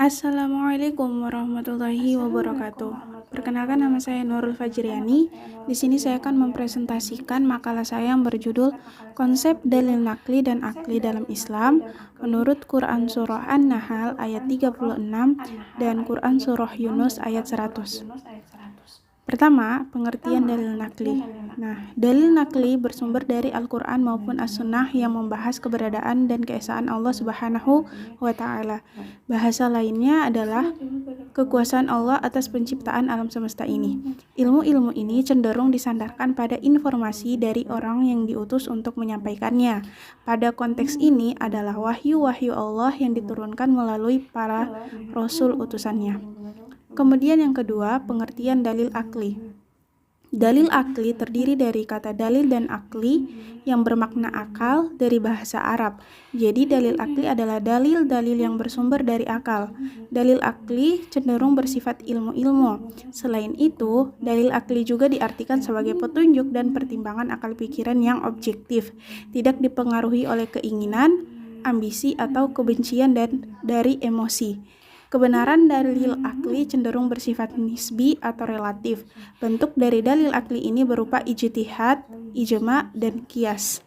Assalamualaikum warahmatullahi wabarakatuh. Perkenalkan, nama saya Nurul Fajriani. Di sini saya akan mempresentasikan makalah saya yang berjudul Konsep Dalil Nakli dan Akli dalam Islam menurut Quran Surah An-Nahl ayat 36 dan Quran Surah Yunus ayat 100. Pertama, pengertian dalil nakli. Dalil nakli bersumber dari Al-Quran maupun As-Sunnah yang membahas keberadaan dan keesaan Allah Subhanahu wa Ta'ala. Bahasa lainnya adalah kekuasaan Allah atas penciptaan alam semesta ini. Ilmu-ilmu ini cenderung disandarkan pada informasi dari orang yang diutus untuk menyampaikannya. Pada konteks ini adalah wahyu-wahyu Allah yang diturunkan melalui para rasul utusannya. Kemudian yang kedua, pengertian dalil akli. Dalil akli terdiri dari kata dalil dan akli yang bermakna akal dari bahasa Arab. Jadi dalil akli adalah dalil-dalil yang bersumber dari akal. Dalil akli cenderung bersifat ilmu-ilmu. Selain itu, dalil akli juga diartikan sebagai petunjuk dan pertimbangan akal pikiran yang objektif, tidak dipengaruhi oleh keinginan, ambisi, atau kebencian dan dari emosi. Kebenaran dalil akli cenderung bersifat nisbi atau relatif. Bentuk dari dalil akli ini berupa ijtihad, ijma, dan qiyas.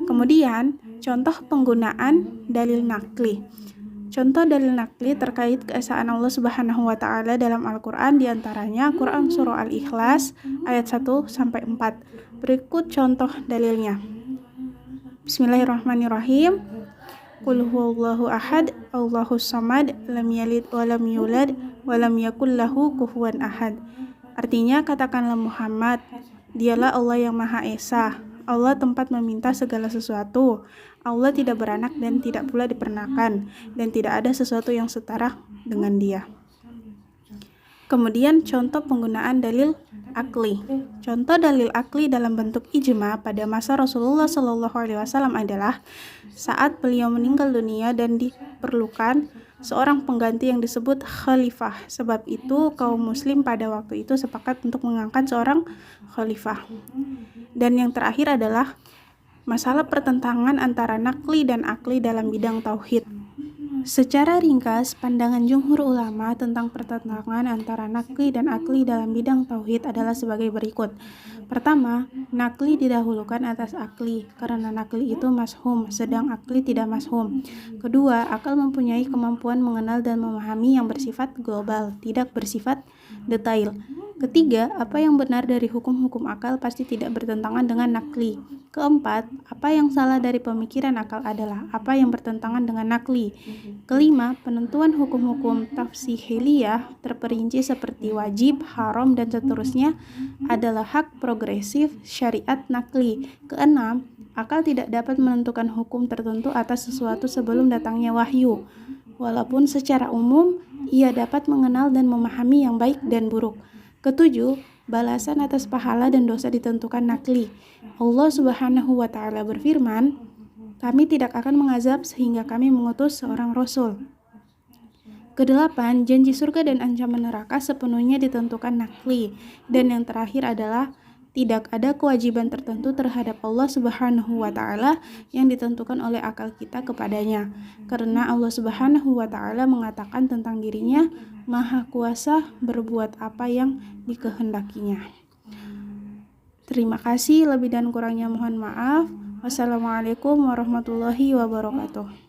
Kemudian, contoh penggunaan dalil nakli. Contoh dalil nakli terkait keesaan Allah Subhanahu wa Ta'ala dalam Al-Quran diantaranya Quran Surah Al-Ikhlas ayat 1-4. Berikut contoh dalilnya. Bismillahirrahmanirrahim. Qul huwallahu ahad, Allahus samad, lam yalid wa lam yulad wa lam yakul lahu kufuwan ahad. Artinya, katakanlah Muhammad, dialah Allah yang Maha Esa. Allah tempat meminta segala sesuatu. Allah tidak beranak dan tidak pula diperanakan, dan tidak ada sesuatu yang setara dengan Dia. Kemudian contoh penggunaan dalil akli. Contoh dalil akli dalam bentuk ijma pada masa Rasulullah SAW adalah saat beliau meninggal dunia dan diperlukan seorang pengganti yang disebut khalifah. Sebab itu kaum muslim pada waktu itu sepakat untuk mengangkat seorang khalifah. Dan yang terakhir adalah masalah pertentangan antara nakli dan akli dalam bidang tauhid. Secara ringkas, pandangan jumhur ulama tentang pertentangan antara nakli dan akli dalam bidang tauhid adalah sebagai berikut. Pertama, nakli didahulukan atas akli karena nakli itu mashum, sedang akli tidak mashum. Kedua, akal mempunyai kemampuan mengenal dan memahami yang bersifat global, tidak bersifat detail. Ketiga, apa yang benar dari hukum-hukum akal pasti tidak bertentangan dengan nakli. Keempat, apa yang salah dari pemikiran akal adalah apa yang bertentangan dengan nakli. Kelima, penentuan hukum-hukum tafsiliyah terperinci seperti wajib, haram, dan seterusnya adalah hak progresif syariat nakli. Keenam, akal tidak dapat menentukan hukum tertentu atas sesuatu sebelum datangnya wahyu. Walaupun secara umum, ia dapat mengenal dan memahami yang baik dan buruk. Ketujuh, balasan atas pahala dan dosa ditentukan nakli. Allah Subhanahu wa Ta'ala berfirman, kami tidak akan mengazab sehingga kami mengutus seorang rasul. Kedelapan, janji surga dan ancaman neraka sepenuhnya ditentukan nakli. Dan yang terakhir adalah tidak ada kewajiban tertentu terhadap Allah Subhanahu wa Ta'ala yang ditentukan oleh akal kita kepadanya. Karena Allah Subhanahu wa Ta'ala mengatakan tentang dirinya, Maha Kuasa berbuat apa yang dikehendakinya. Terima kasih, lebih dan kurangnya mohon maaf. Wassalamualaikum warahmatullahi wabarakatuh.